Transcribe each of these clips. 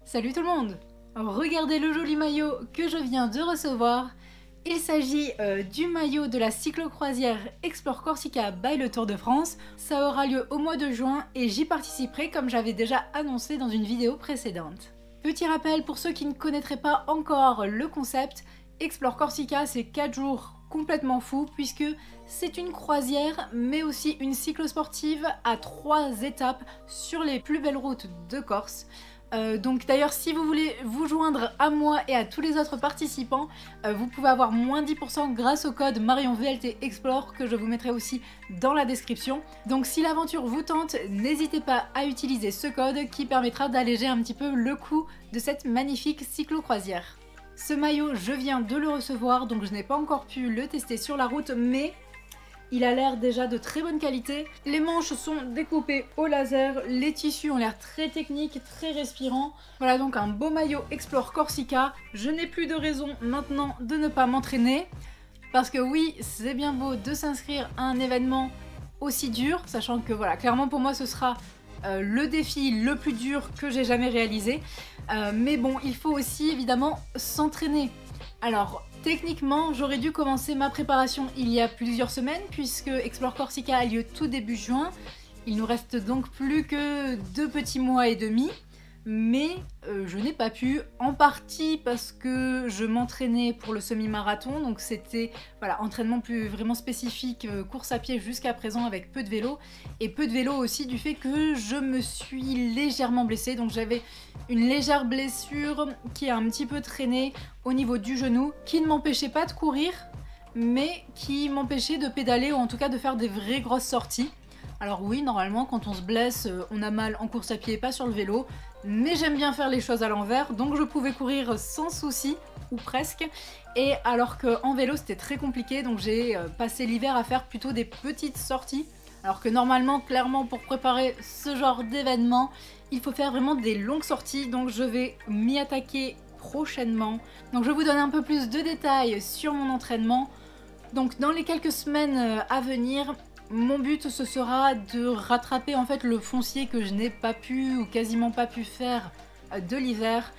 Salut tout le monde! Regardez le joli maillot que je viens de recevoir. Il s'agit du maillot de la cyclo-croisière Explore Corsica by le Tour de France. Ça aura lieu au mois de juin et j'y participerai comme j'avais déjà annoncé dans une vidéo précédente. Petit rappel pour ceux qui ne connaîtraient pas encore le concept, Explore Corsica c'est 4 jours complètement fous puisque c'est une croisière mais aussi une cyclosportive à 3 étapes sur les plus belles routes de Corse. Donc d'ailleurs si vous voulez vous joindre à moi et à tous les autres participants, vous pouvez avoir moins 10% grâce au code MarionVLT Explore que je vous mettrai aussi dans la description. Donc si l'aventure vous tente, n'hésitez pas à utiliser ce code qui permettra d'alléger un petit peu le coût de cette magnifique cyclo-croisière. Ce maillot, je viens de le recevoir, donc je n'ai pas encore pu le tester sur la route, mais il a l'air déjà de très bonne qualité. Les manches sont découpées au laser, les tissus ont l'air très techniques, très respirants. Voilà donc un beau maillot Explore Corsica. Je n'ai plus de raison maintenant de ne pas m'entraîner. Parce que oui, c'est bien beau de s'inscrire à un événement aussi dur, sachant que voilà, clairement pour moi ce sera le défi le plus dur que j'ai jamais réalisé. Mais bon, il faut aussi évidemment s'entraîner. Alors, techniquement, j'aurais dû commencer ma préparation il y a plusieurs semaines puisque Explore Corsica a lieu tout début juin. Il nous reste donc plus que 2 petits mois et demi. Mais je n'ai pas pu, en partie parce que je m'entraînais pour le semi-marathon, donc c'était voilà, entraînement plus vraiment spécifique, course à pied jusqu'à présent avec peu de vélo, et peu de vélo aussi du fait que je me suis légèrement blessée, donc j'avais une légère blessure qui a un petit peu traîné au niveau du genou, qui ne m'empêchait pas de courir, mais qui m'empêchait de pédaler ou en tout cas de faire des vraies grosses sorties. Alors oui, normalement, quand on se blesse, on a mal en course à pied, pas sur le vélo. Mais j'aime bien faire les choses à l'envers, donc je pouvais courir sans souci, ou presque. Et alors qu'en vélo, c'était très compliqué, donc j'ai passé l'hiver à faire plutôt des petites sorties. Alors que normalement, clairement, pour préparer ce genre d'événement, il faut faire vraiment des longues sorties, donc je vais m'y attaquer prochainement. Donc je vais vous donner un peu plus de détails sur mon entraînement. Donc dans les quelques semaines à venir, mon but ce sera de rattraper en fait le foncier que je n'ai pas pu ou quasiment pas pu faire de l'hiver.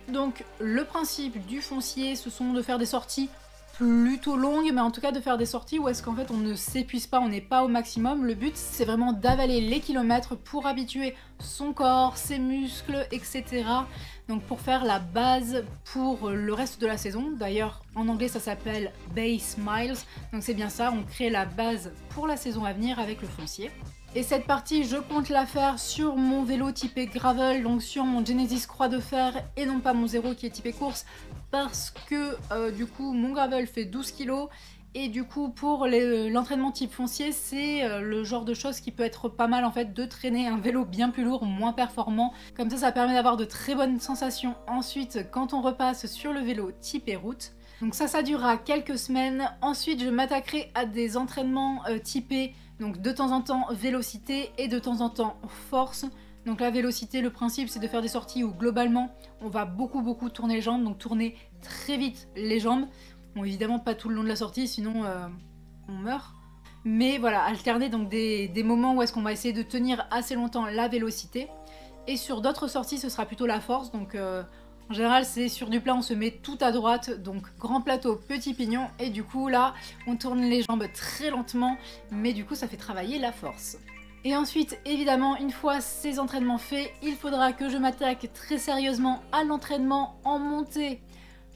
Donc le principe du foncier ce sont de faire des sorties plutôt longues, mais en tout cas de faire des sorties où est-ce qu'en fait on ne s'épuise pas, on n'est pas au maximum. Le but c'est vraiment d'avaler les kilomètres pour habituer son corps, ses muscles, etc. Donc pour faire la base pour le reste de la saison. D'ailleurs en anglais ça s'appelle Base Miles, donc c'est bien ça, on crée la base pour la saison à venir avec le foncier. Et cette partie je compte la faire sur mon vélo typé gravel, donc sur mon Genesis Croix de Fer et non pas mon Zero qui est typé course, parce que du coup mon gravel fait 12 kg. Et du coup pour l'entraînement type foncier c'est le genre de choses qui peut être pas mal en fait de traîner un vélo bien plus lourd, moins performant. Comme ça permet d'avoir de très bonnes sensations ensuite quand on repasse sur le vélo typé route. Donc ça durera quelques semaines. Ensuite je m'attaquerai à des entraînements typés, donc de temps en temps vélocité et de temps en temps force. Donc la vélocité, le principe c'est de faire des sorties où globalement on va beaucoup tourner les jambes, donc tourner très vite les jambes. Bon, évidemment pas tout le long de la sortie, sinon on meurt. Mais voilà, alterner donc des moments où est-ce qu'on va essayer de tenir assez longtemps la vélocité. Et sur d'autres sorties, ce sera plutôt la force. Donc en général, c'est sur du plat, on se met tout à droite. Donc grand plateau, petit pignon. Et du coup, là, on tourne les jambes très lentement. Mais du coup, ça fait travailler la force. Et ensuite, évidemment, une fois ces entraînements faits, il faudra que je m'attaque très sérieusement à l'entraînement en montée.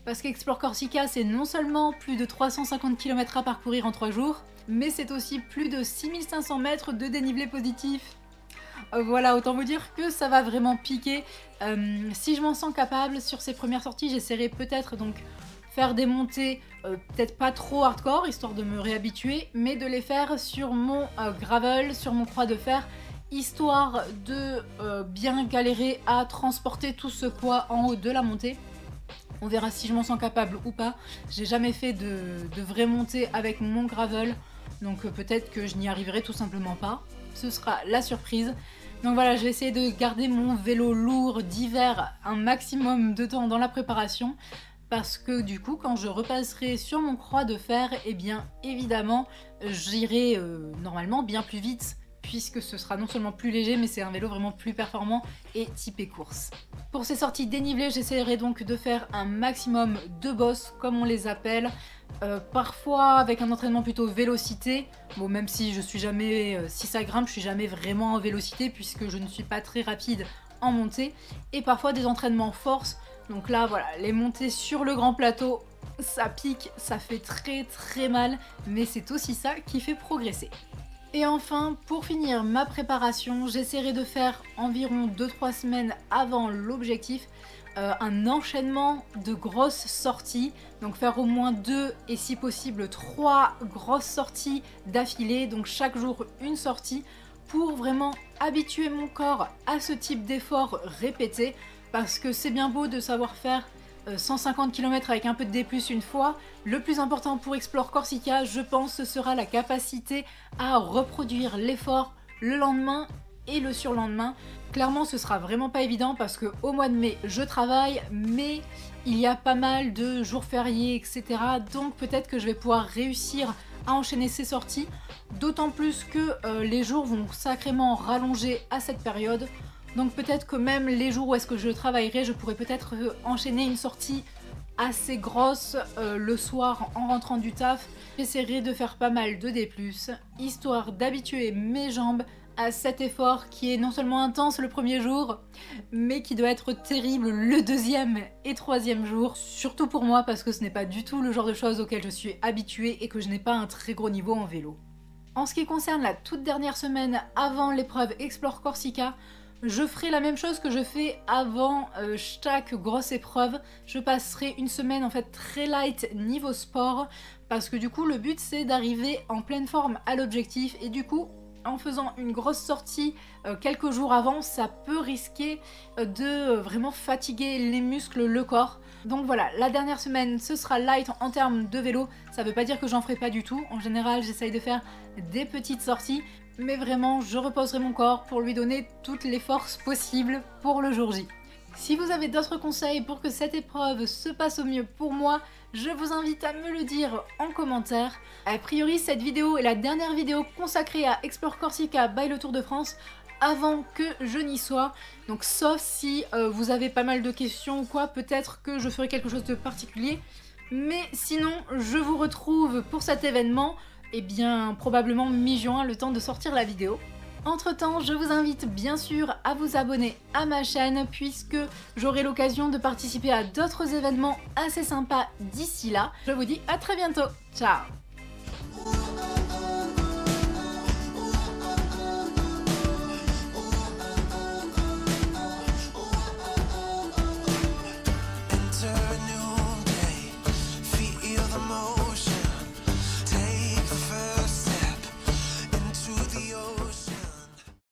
Parce qu'Explore Corsica, c'est non seulement plus de 350 km à parcourir en 3 jours, mais c'est aussi plus de 6500 mètres de dénivelé positif. Voilà, autant vous dire que ça va vraiment piquer. Si je m'en sens capable, sur ces premières sorties, j'essaierai peut-être donc faire des montées peut-être pas trop hardcore, histoire de me réhabituer, mais de les faire sur mon gravel, sur mon croix de fer, histoire de bien galérer à transporter tout ce poids en haut de la montée. On verra si je m'en sens capable ou pas. J'ai jamais fait de vraie montée avec mon gravel, donc peut-être que je n'y arriverai tout simplement pas. Ce sera la surprise. Donc voilà, je vais essayer de garder mon vélo lourd d'hiver un maximum de temps dans la préparation, parce que du coup, quand je repasserai sur mon croix de fer, eh bien évidemment, j'irai normalement bien plus vite, puisque ce sera non seulement plus léger mais c'est un vélo vraiment plus performant et typé course. Pour ces sorties dénivelées, j'essaierai donc de faire un maximum de bosses comme on les appelle, parfois avec un entraînement plutôt vélocité, bon même si je suis jamais, si ça grimpe, je suis jamais vraiment en vélocité puisque je ne suis pas très rapide en montée, et parfois des entraînements force. Donc là voilà, les montées sur le grand plateau, ça pique, ça fait très mal, mais c'est aussi ça qui fait progresser. Et enfin, pour finir ma préparation, j'essaierai de faire environ 2-3 semaines avant l'objectif un enchaînement de grosses sorties, donc faire au moins 2 et si possible 3 grosses sorties d'affilée, donc chaque jour une sortie, pour vraiment habituer mon corps à ce type d'effort répété, parce que c'est bien beau de savoir faire 150 km avec un peu de D+, une fois. Le plus important pour Explore Corsica, je pense, ce sera la capacité à reproduire l'effort le lendemain et le surlendemain. Clairement, ce sera vraiment pas évident parce que au mois de mai, je travaille, mais il y a pas mal de jours fériés, etc. Donc peut-être que je vais pouvoir réussir à enchaîner ces sorties, d'autant plus que les jours vont sacrément rallonger à cette période. Donc peut-être que même les jours où est-ce que je travaillerai, je pourrais peut-être enchaîner une sortie assez grosse le soir en rentrant du taf. J'essaierai de faire pas mal de D+, histoire d'habituer mes jambes à cet effort qui est non seulement intense le premier jour, mais qui doit être terrible le deuxième et troisième jour. Surtout pour moi parce que ce n'est pas du tout le genre de choses auxquelles je suis habituée et que je n'ai pas un très gros niveau en vélo. En ce qui concerne la toute dernière semaine avant l'épreuve Explore Corsica, je ferai la même chose que je fais avant chaque grosse épreuve. Je passerai une semaine en fait très light niveau sport parce que du coup le but c'est d'arriver en pleine forme à l'objectif, et du coup en faisant une grosse sortie quelques jours avant, ça peut risquer de vraiment fatiguer les muscles, le corps. Donc voilà, la dernière semaine ce sera light en termes de vélo. Ça veut pas dire que j'en ferai pas du tout. En général j'essaye de faire des petites sorties, mais vraiment je reposerai mon corps pour lui donner toutes les forces possibles pour le jour J. Si vous avez d'autres conseils pour que cette épreuve se passe au mieux pour moi, je vous invite à me le dire en commentaire. A priori, cette vidéo est la dernière vidéo consacrée à Explore Corsica by le Tour de France avant que je n'y sois. Donc sauf si vous avez pas mal de questions ou quoi, peut-être que je ferai quelque chose de particulier. Mais sinon, je vous retrouve pour cet événement, et bien probablement mi-juin, le temps de sortir la vidéo. Entre temps, je vous invite bien sûr à vous abonner à ma chaîne puisque j'aurai l'occasion de participer à d'autres événements assez sympas d'ici là. Je vous dis à très bientôt, ciao!